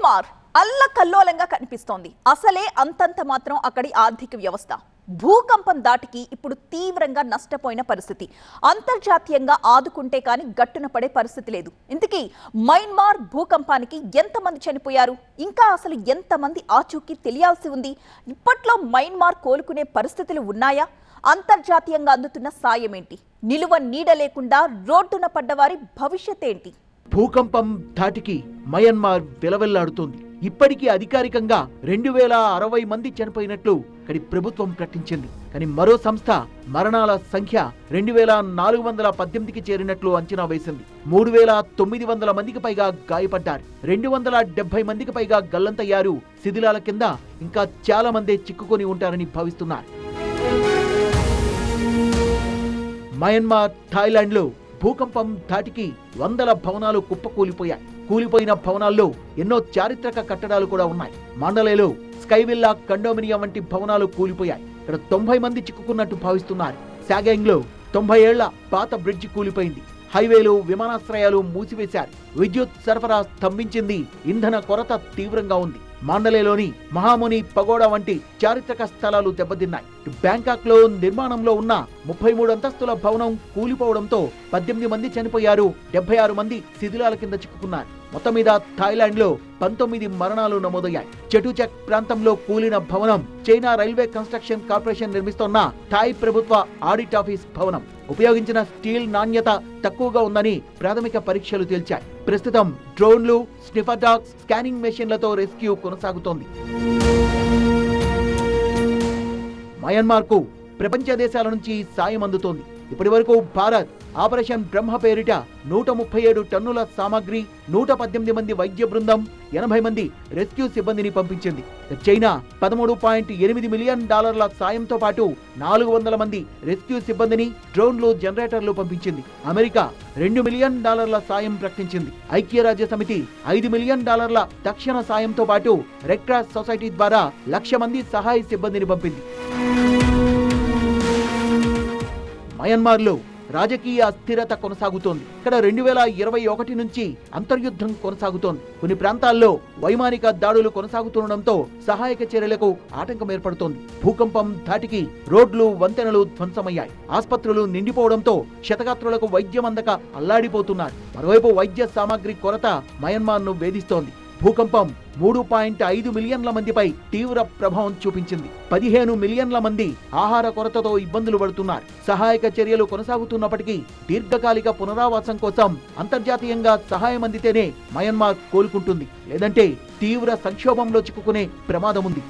Myanmar అల్లకల్లోలంగా కనిపిస్తోంది. అసలే అంతంత మాత్రం అక్కడి ఆర్థిక వ్యవస్థ భూకంపం దాటికి ఇప్పుడు తీవ్రంగా నష్టపోయిన పరిస్థితి. అంతర్జాతీయంగా ఆదుకుంటే కానీ గట్టున పడే పరిస్థితి లేదు. ఇంతకీ మయన్మార్ భూకంపానికి ఎంతమంది చనిపోయారు, ఇంకా అసలు ఎంతమంది ఆచూకీ తెలియాల్సి ఉంది? ఇప్పట్లో మయన్మార్ కోలుకునే పరిస్థితులు ఉన్నాయా? అంతర్జాతీయంగా అందుతున్న సాయం ఏంటి? నిలువ నీడ లేకుండా రోడ్డున పడ్డవారి భవిష్యత్ ఏంటి? భూకంపం ధాటికి మయన్మార్ విలవెల్లాడుతోంది. ఇప్పటికీ అధికారికంగా 2060 మంది చనిపోయినట్లు అక్కడి ప్రభుత్వం ప్రకటించింది. కానీ మరో సంస్థ మరణాల సంఖ్య 2418కి చేరినట్లు అంచనా వేసింది. 3900 మందికి పైగా గాయపడ్డారు. 270 మందికి పైగా గల్లంతయ్యారు. శిథిలాల కింద ఇంకా చాలా మందే చిక్కుకొని ఉంటారని భావిస్తున్నారు. మయన్మార్, థాయిలాండ్లో భూకంపం ధాటికి వందల భవనాలు కుప్పకూలిపోయాయి. కూలిపోయిన భవనాల్లో ఎన్నో చారిత్రక కట్టడాలు కూడా ఉన్నాయి. మాండలేలో స్కైవిల్లా కండోమినియం వంటి భవనాలు కూలిపోయాయి. ఇక్కడ 90 మంది చిక్కుకున్నట్టు భావిస్తున్నారు. సాగాంగ్ లో 90 ఏళ్ల పాత బ్రిడ్జి కూలిపోయింది. హైవేలు, విమానాశ్రయాలు మూసివేశారు. విద్యుత్ సరఫరా స్తంభించింది. ఇంధన కొరత తీవ్రంగా ఉంది. మాండలేలోని మహాముని పగోడా వంటి చారిత్రక స్థలాలు దెబ్బతిన్నాయి. బ్యాంకాక్ లో నిర్మాణంలో ఉన్న 33 అంతస్తుల భవనం కూలిపోవడంతో 18 మంది చనిపోయారు. 76 మంది శిథిలాల కింద చిక్కుకున్నారు. మొత్తం మీద థాయిలాండ్ లో 19 మరణాలు నమోదయ్యాయి. చటుచక్ ప్రాంతంలో కూలిన భవనం చైనా రైల్వే కన్స్ట్రక్షన్ కార్పొరేషన్ నిర్మిస్తోన్న థాయ్ ప్రభుత్వ ఆడిట్ ఆఫీస్ భవనం. ఉపయోగించిన స్టీల్ నాణ్యత తక్కువగా ఉందని ప్రాథమిక పరీక్షలు తేల్చాయి. ప్రస్తుతం డ్రోన్లు, స్నిఫర్ డాగ్స్, స్కానింగ్ మెషిన్లతో రెస్క్యూ కొనసాగుతోంది. మయన్మార్ కు ప్రపంచ దేశాల నుంచి సాయం అందుతోంది. ఇప్పటి వరకు భారత్ ఆపరేషన్ బ్రహ్మ పేరిట 137 టన్నుల సామాగ్రి, 118 మంది వైద్య బృందం, 80 మంది రెస్క్యూ సిబ్బందిని పంపించింది. చైనా $13.8 మిలియన్ సాయంతో పాటు 400 మంది రెస్క్యూ సిబ్బందిని, డ్రోన్లు, జనరేటర్లు పంపించింది. అమెరికా $2 మిలియన్ సాయం ప్రకటించింది. ఐక్యరాజ్య సమితి $5 మిలియన్ తక్షణ సాయంతో పాటు రెడ్ క్రాస్ సొసైటీ ద్వారా 1,00,000 మంది సహాయ సిబ్బందిని పంపింది. మయన్మార్లో రాజకీయ అస్థిరత కొనసాగుతోంది. ఇక్కడ 2021 నుంచి అంతర్యుద్ధం కొనసాగుతోంది. కొన్ని ప్రాంతాల్లో వైమానిక దాడులు కొనసాగుతుండటంతో సహాయక చర్యలకు ఆటంకం ఏర్పడుతోంది. భూకంపం ధాటికి రోడ్లు, వంతెనలు ధ్వంసమయ్యాయి. ఆసుపత్రులు నిండిపోవడంతో క్షతగాత్రులకు వైద్యం అందక అల్లాడిపోతున్నారు. మరోవైపు వైద్య సామాగ్రి కొరత మయన్మార్ ను వేధిస్తోంది. భూకంపం 3.5 మిలియన్ల మందిపై తీవ్ర ప్రభావం చూపించింది. 15 మిలియన్ల మంది ఆహార కొరతతో ఇబ్బందులు పడుతున్నారు. సహాయక చర్యలు కొనసాగుతున్నప్పటికీ దీర్ఘకాలిక పునరావాసం కోసం అంతర్జాతీయంగా సహాయం అందితేనే మయన్మార్ కోలుకుంటుంది. లేదంటే తీవ్ర సంక్షోభంలో చిక్కుకునే ప్రమాదం ఉంది.